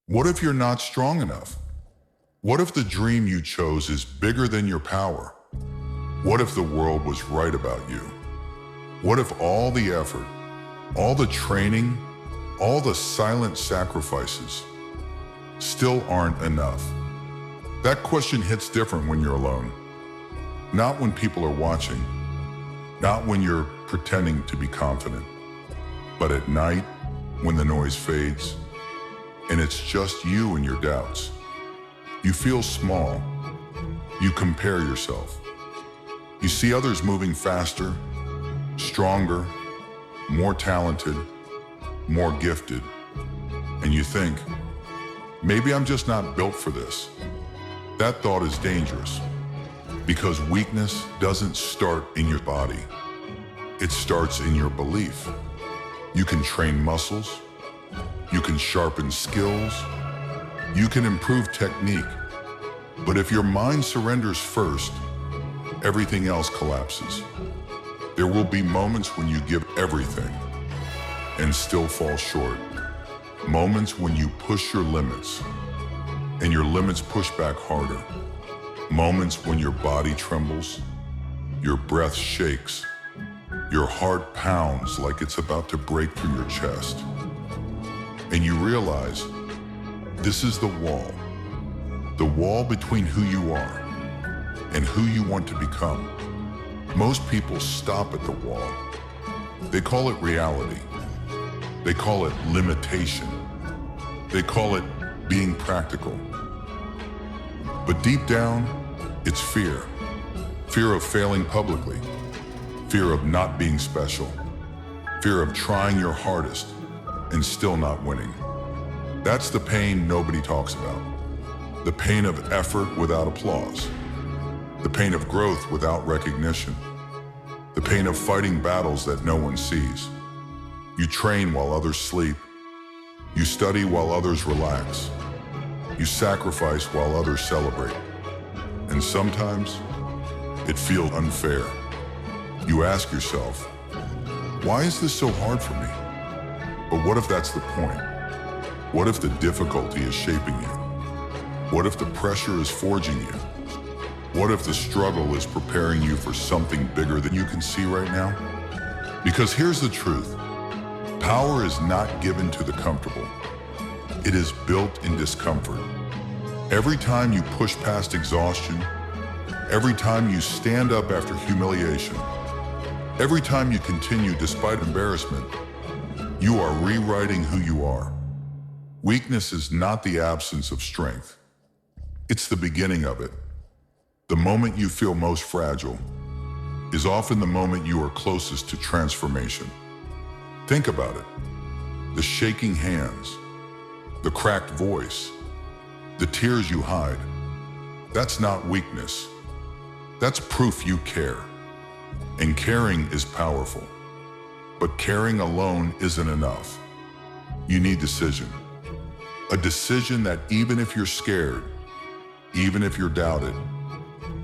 What if you're not strong enough? What if the dream you chose is bigger than your power? What if the world was right about you? What if all the effort, all the training, all the silent sacrifices still aren't enough? That question hits different when you're alone. Not when people are watching, not when you're pretending to be confident, but at night when the noise fades and it's just you and your doubts. You feel small. You compare yourself. You see others moving faster, stronger, more talented, more gifted, and you think, maybe I'm just not built for this. That thought is dangerous because weakness doesn't start in your body. It starts in your belief. You can train muscles. You can sharpen skills. You can improve technique. But if your mind surrenders first, everything else collapses. There will be moments when you give everything and still fall short. Moments when you push your limits and your limits push back harder. Moments when your body trembles, your breath shakes, your heart pounds like it's about to break through your chest. And you realize this is the wall between who you are and who you want to become. Most people stop at the wall. They call it reality. They call it limitation. They call it being practical. But deep down, it's fear. Fear of failing publicly. Fear of not being special. Fear of trying your hardest and still not winning. That's the pain nobody talks about. The pain of effort without applause. The pain of growth without recognition. The pain of fighting battles that no one sees. You train while others sleep. You study while others relax. You sacrifice while others celebrate. And sometimes it feels unfair. You ask yourself, why is this so hard for me? But what if that's the point? What if the difficulty is shaping you? What if the pressure is forging you? What if the struggle is preparing you for something bigger than you can see right now? Because here's the truth. Power is not given to the comfortable. It is built in discomfort. Every time you push past exhaustion, every time you stand up after humiliation, every time you continue despite embarrassment, you are rewriting who you are. Weakness is not the absence of strength. It's the beginning of it. The moment you feel most fragile is often the moment you are closest to transformation. Think about it. The shaking hands, the cracked voice, the tears you hide. That's not weakness. That's proof you care. And caring is powerful. But caring alone isn't enough. You need decision. A decision that even if you're scared, even if you're doubted,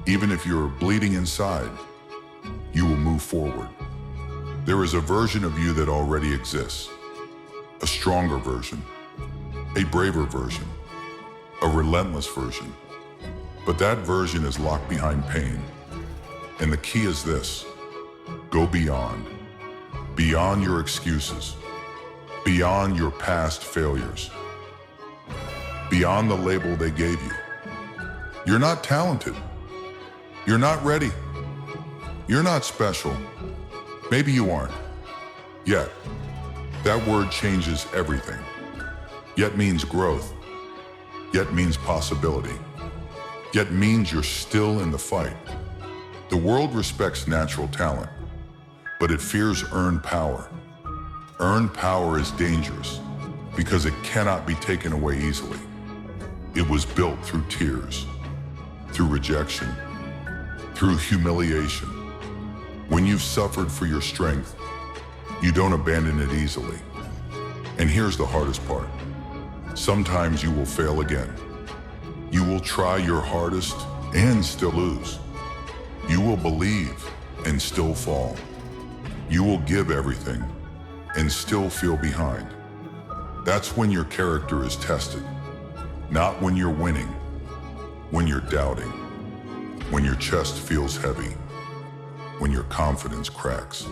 even if you're bleeding inside, you will move forward. There is a version of you that already exists. A stronger version, a braver version, a relentless version. But that version is locked behind pain. And the key is this: go beyond. Beyond your excuses. Beyond your past failures. Beyond the label they gave you. You're not talented. You're not ready. You're not special. Maybe you aren't. Yet, that word changes everything. Yet means growth. Yet means possibility. Yet means you're still in the fight. The world respects natural talent, but it fears earned power. Earned power is dangerous because it cannot be taken away easily. It was built through tears, through rejection, through humiliation. When you've suffered for your strength, you don't abandon it easily. And here's the hardest part. Sometimes you will fail again. You will try your hardest and still lose. You will believe and still fall. You will give everything and still feel behind. That's when your character is tested. Not when you're winning, when you're doubting, when your chest feels heavy, when your confidence cracks,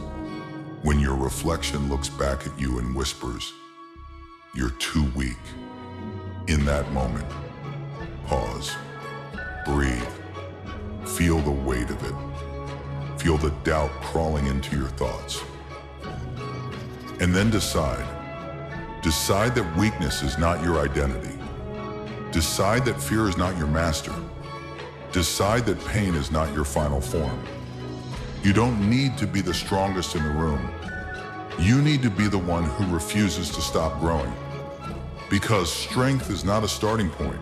when your reflection looks back at you and whispers, "You're too weak." In that moment, pause, breathe, feel the weight of it. Feel the doubt crawling into your thoughts. And then decide. Decide that weakness is not your identity. Decide that fear is not your master. Decide that pain is not your final form. You don't need to be the strongest in the room. You need to be the one who refuses to stop growing. Because strength is not a starting point.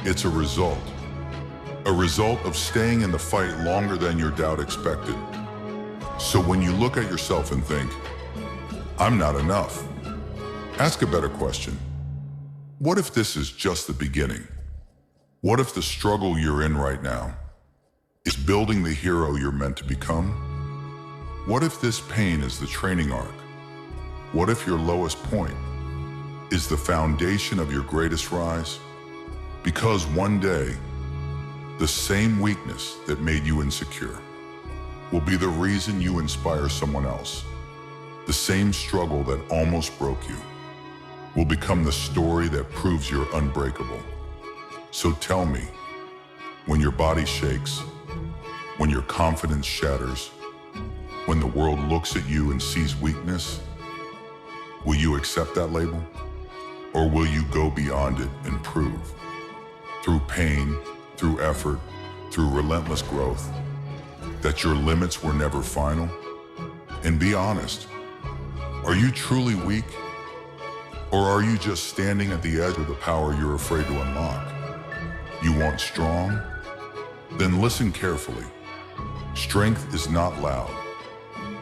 It's a result. A result of staying in the fight longer than your doubt expected. So when you look at yourself and think, "I'm not enough," ask a better question. What if this is just the beginning? What if the struggle you're in right now is building the hero you're meant to become? What if this pain is the training arc? What if your lowest point is the foundation of your greatest rise? Because one day, the same weakness that made you insecure will be the reason you inspire someone else. The same struggle that almost broke you will become the story that proves you're unbreakable. So tell me, when your body shakes, when your confidence shatters, when the world looks at you and sees weakness, will you accept that label? Or will you go beyond it and prove, through pain, through effort, through relentless growth, that your limits were never final? And be honest, are you truly weak? Or are you just standing at the edge of the power you're afraid to unlock? You want strong? Then listen carefully. Strength is not loud.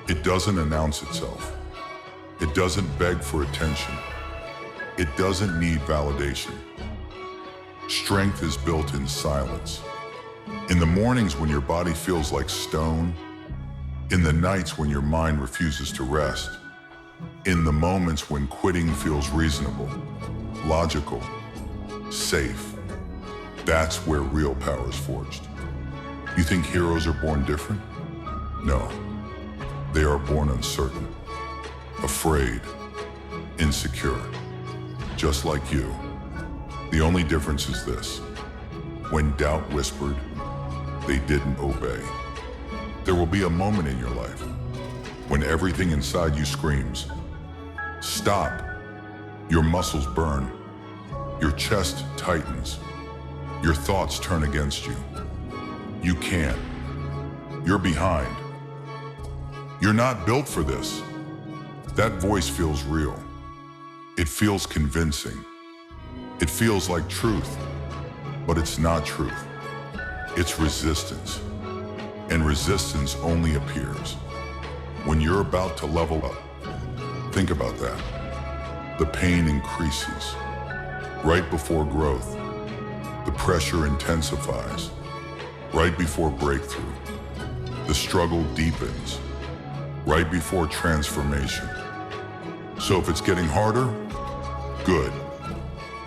It doesn't announce itself. It doesn't beg for attention. It doesn't need validation. Strength is built in silence. In the mornings when your body feels like stone, in the nights when your mind refuses to rest, in the moments when quitting feels reasonable, logical, safe. That's where real power is forged. You think heroes are born different? No, they are born uncertain, afraid, insecure, just like you. The only difference is this: when doubt whispered, they didn't obey. There will be a moment in your life when everything inside you screams, "Stop!" Your muscles burn, your chest tightens, your thoughts turn against you. You can't. You're behind. You're not built for this. That voice feels real. It feels convincing. It feels like truth, but it's not truth. It's resistance. And resistance only appears when you're about to level up. Think about that. The pain increases. Right before growth, the pressure intensifies. Right before breakthrough, the struggle deepens. Right before transformation. So if it's getting harder, good.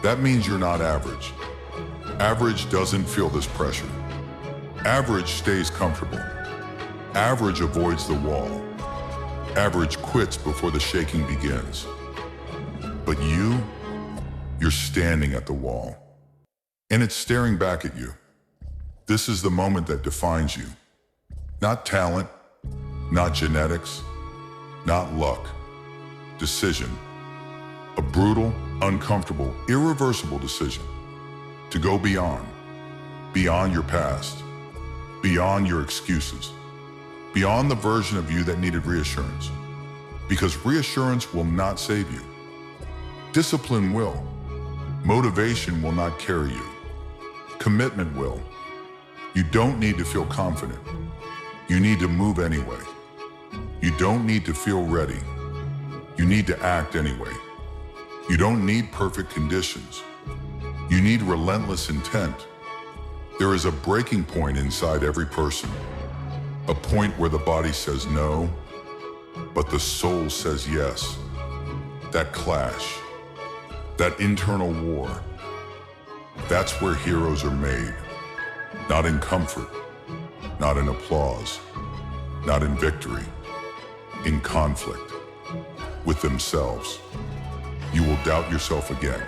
That means you're not average. Average doesn't feel this pressure. Average stays comfortable. Average avoids the wall. Average quits before the shaking begins. But you're standing at the wall. And it's staring back at you. This is the moment that defines you. Not talent, not genetics, not luck. Decision. A brutal, uncomfortable, irreversible decision. To go beyond your past, beyond your excuses, beyond the version of you that needed reassurance. Because reassurance will not save you. Discipline will. Motivation will not carry you. Commitment will. You don't need to feel confident. You need to move anyway. You don't need to feel ready. You need to act anyway. You don't need perfect conditions. You need relentless intent. There is a breaking point inside every person. A point where the body says no, but the soul says yes. That clash, that internal war, That's where heroes are made. Not in comfort, not in applause, not in victory, in conflict with themselves. You will doubt yourself again.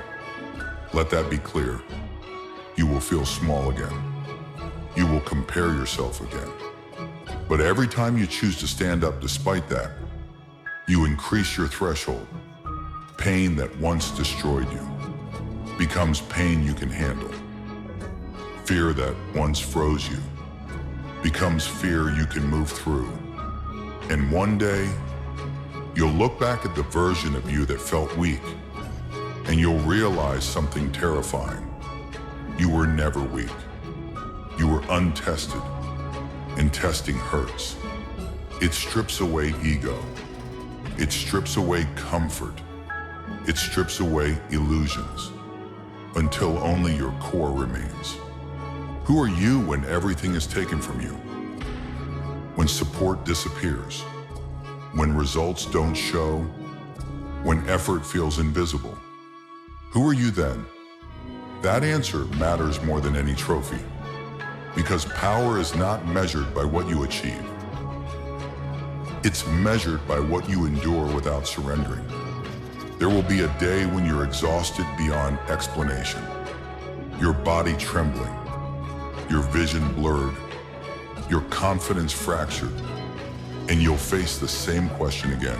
Let that be clear. You will feel small again. You will compare yourself again. But every time you choose to stand up despite that, you increase your threshold. Pain that once destroyed you becomes pain you can handle. Fear that once froze you becomes fear you can move through. And one day, you'll look back at the version of you that felt weak, and you'll realize something terrifying. You were never weak. You were untested, and testing hurts. It strips away ego. It strips away comfort. It strips away illusions, until only your core remains. Who are you when everything is taken from you? When support disappears? When results don't show? When effort feels invisible? Who are you then? That answer matters more than any trophy, because power is not measured by what you achieve. It's measured by what you endure without surrendering. There will be a day when you're exhausted beyond explanation, your body trembling, your vision blurred, your confidence fractured, and you'll face the same question again.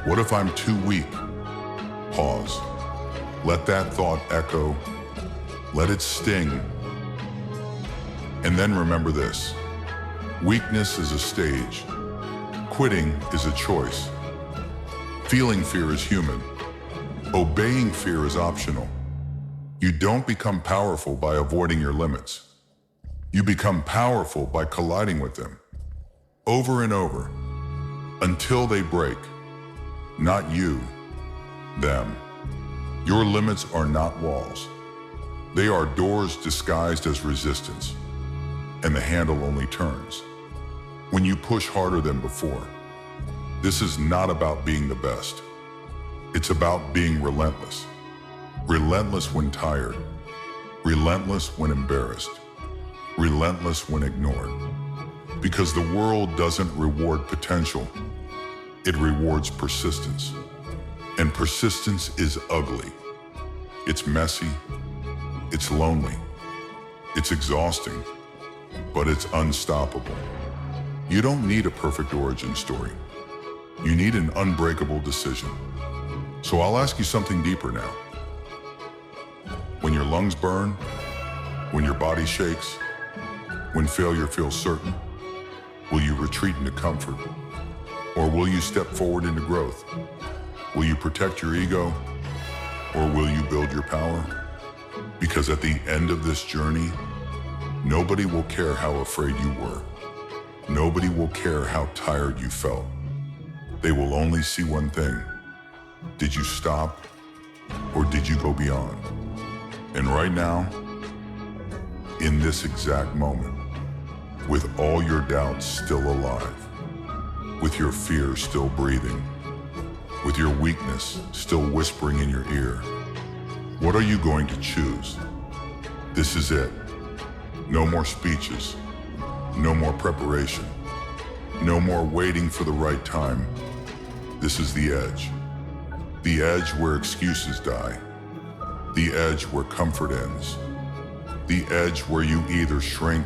What if I'm too weak? Pause. Let that thought echo. Let it sting. And then remember this. Weakness is a stage. Quitting is a choice. Feeling fear is human. Obeying fear is optional. You don't become powerful by avoiding your limits. You become powerful by colliding with them, over and over, until they break. Not you, them. Your limits are not walls. They are doors disguised as resistance, and the handle only turns when you push harder than before. This is not about being the best. It's about being relentless. Relentless when tired. Relentless when embarrassed. Relentless when ignored. Because the world doesn't reward potential. It rewards persistence. And persistence is ugly. It's messy. It's lonely. It's exhausting. But it's unstoppable. You don't need a perfect origin story. You need an unbreakable decision. So I'll ask you something deeper now. When your lungs burn, when your body shakes, when failure feels certain, will you retreat into comfort? Or will you step forward into growth? Will you protect your ego? Or will you build your power? Because at the end of this journey, nobody will care how afraid you were. Nobody will care how tired you felt. They will only see one thing. Did you stop, or did you go beyond? And right now, in this exact moment, with all your doubts still alive, with your fear still breathing, with your weakness still whispering in your ear, what are you going to choose? This is it. No more speeches. No more preparation. No more waiting for the right time. This is the edge. The edge where excuses die. The edge where comfort ends. The edge where you either shrink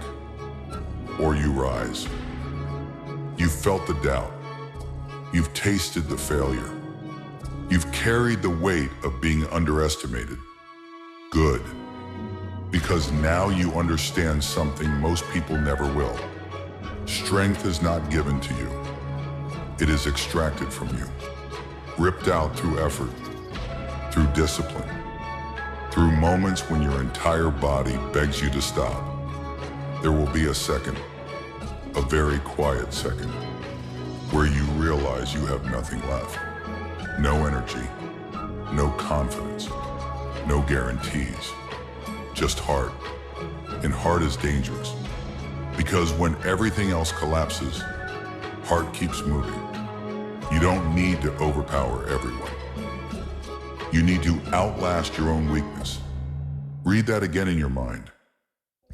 or you rise. You've felt the doubt. You've tasted the failure. You've carried the weight of being underestimated. Good. Because now you understand something most people never will. Strength is not given to you. It is extracted from you. Ripped out through effort, through discipline, through moments when your entire body begs you to stop. There will be a second, a very quiet second, where you realize you have nothing left. No energy, no confidence, no guarantees, just heart. And heart is dangerous, because when everything else collapses, heart keeps moving. You don't need to overpower everyone. You need to outlast your own weakness. Read that again in your mind.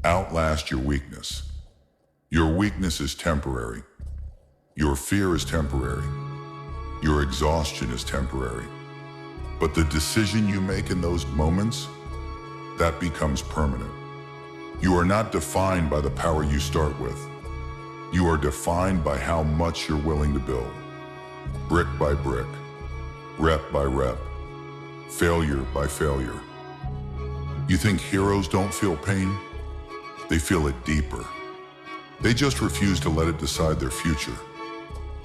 Outlast your weakness. Your weakness is temporary. Your fear is temporary. Your exhaustion is temporary. But the decision you make in those moments, that becomes permanent. You are not defined by the power you start with. You are defined by how much you're willing to build. Brick by brick, rep by rep, failure by failure. You think heroes don't feel pain? They feel it deeper. They just refuse to let it decide their future.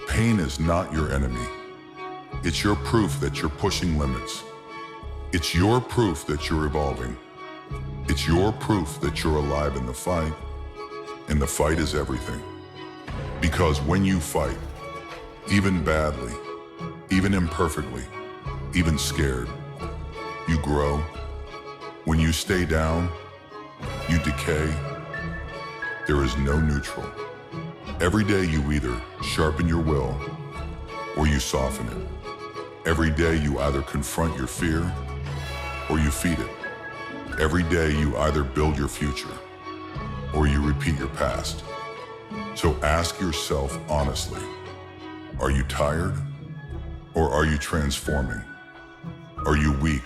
Pain is not your enemy. It's your proof that you're pushing limits. It's your proof that you're evolving. It's your proof that you're alive in the fight. And the fight is everything. Because when you fight, even badly, even imperfectly, even scared, you grow. When you stay down, you decay. There is no neutral. Every day you either sharpen your will or you soften it. Every day you either confront your fear or you feed it. Every day you either build your future or you repeat your past. So ask yourself honestly, are you tired or are you transforming? Are you weak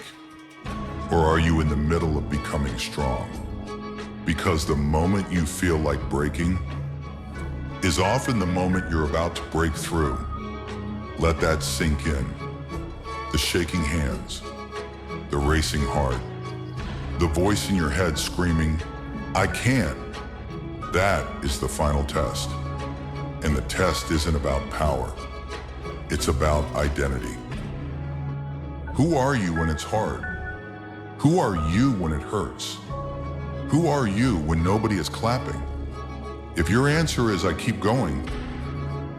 or are you in the middle of becoming strong? Because the moment you feel like breaking is often the moment you're about to break through. Let that sink in. The shaking hands, the racing heart, the voice in your head screaming, I can't. That is the final test. And the test isn't about power. It's about identity. Who are you when it's hard? Who are you when it hurts? Who are you when nobody is clapping? If your answer is I keep going,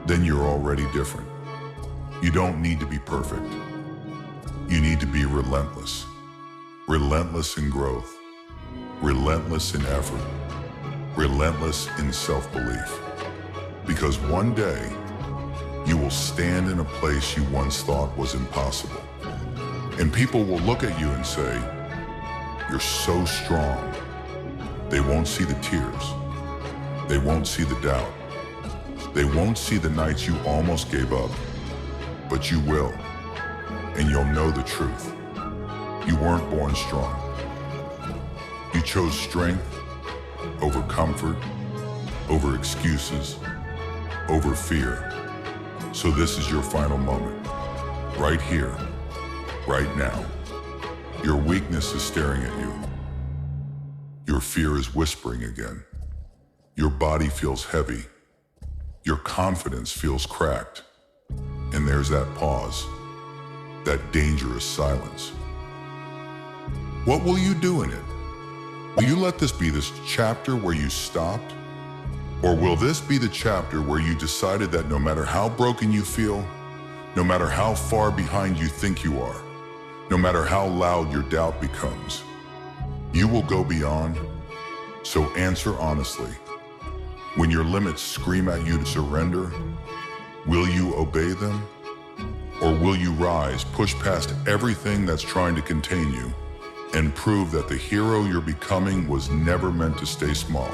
then you're already different. You don't need to be perfect. You need to be relentless. Relentless in growth. Relentless in effort. Relentless in self-belief. Because one day, you will stand in a place you once thought was impossible. And people will look at you and say, you're so strong. They won't see the tears. They won't see the doubt. They won't see the nights you almost gave up. But you will. And you'll know the truth. You weren't born strong. You chose strength over comfort, over excuses, over fear. So this is your final moment. Right here, right now. Your weakness is staring at you. Your fear is whispering again. Your body feels heavy. Your confidence feels cracked. And there's that pause, that dangerous silence. What will you do in it? Will you let this be this chapter where you stopped? Or will this be the chapter where you decided that no matter how broken you feel, no matter how far behind you think you are, no matter how loud your doubt becomes, you will go beyond? So answer honestly. When your limits scream at you to surrender, will you obey them? Or will you rise, push past everything that's trying to contain you, and prove that the hero you're becoming was never meant to stay small?